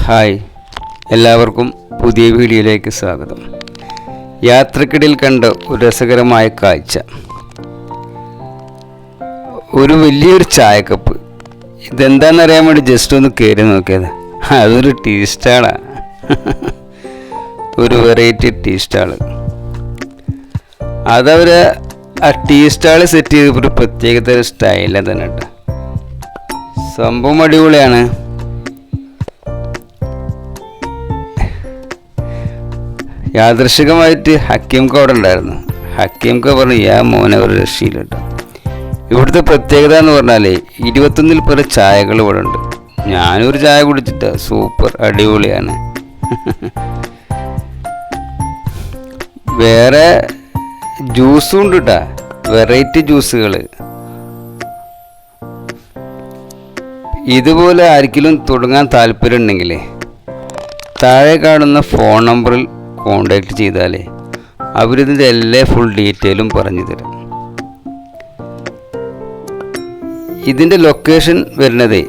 Hi, എല്ലാവർക്കും പുതിയ വീഡിയോയിലേക്ക് സ്വാഗതം. യാത്രക്കിടയിൽ കണ്ട ഒരു രസകരമായ കാഴ്ച, ഒരു വലിയൊരു ചായക്കപ്പ്. ഇതെന്താണെന്നറിയാൻ വേണ്ടി ജസ്റ്റ് ഒന്ന് കയറി നോക്കിയത്. അതൊരു ടീ സ്റ്റാളാണ്. ഒരു വെറൈറ്റി ടീ സ്റ്റാള്. അതവർ ആ ടീ സ്റ്റാള് സെറ്റ് ചെയ്ത് ഒരു പ്രത്യേകതര സ്റ്റൈലിൽ തന്നെ കേട്ടോ. സംഭവം അടിപൊളിയാണ്. യാദൃശികമായിട്ട് ഹക്കീംക്ക് അവിടെ ഉണ്ടായിരുന്നു. ഹക്കീംക്ക് പറഞ്ഞു, മോനെ ഒരു രക്ഷയില്ല കേട്ടോ. ഇവിടുത്തെ പ്രത്യേകത എന്ന് പറഞ്ഞാൽ 21 പേരെ ചായകൾ ഇവിടെ ഉണ്ട്. ഞാനൊരു ചായ കുടിച്ചിട്ട് സൂപ്പർ അടിപൊളിയാണ്. വേറെ ജ്യൂസും ഉണ്ട് കേട്ടോ, വെറൈറ്റി ജ്യൂസുകൾ. ഇതുപോലെ ആർക്കെങ്കിലും തുടങ്ങാൻ താല്പര്യം ഉണ്ടെങ്കിൽ താഴെ കാണുന്ന ഫോൺ നമ്പറിൽ കോണ്ടാക്ട് ചെയ്താൽ അവരിതിൻ്റെ എല്ലാ ഫുൾ ഡീറ്റെയിലും പറഞ്ഞു തരും. ഇതിൻ്റെ ലൊക്കേഷൻ വരുന്നത്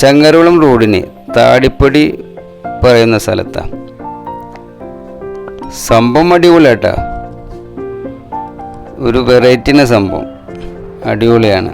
ചങ്ങരകുളം റോഡിന് താടിപ്പടി പറയുന്ന സ്ഥലത്താണ്. സംഭവം അടിപൊളിയാട്ടാ, ഒരു വെറൈറ്റിൻ്റെ സംഭവം അടിപൊളിയാണ്.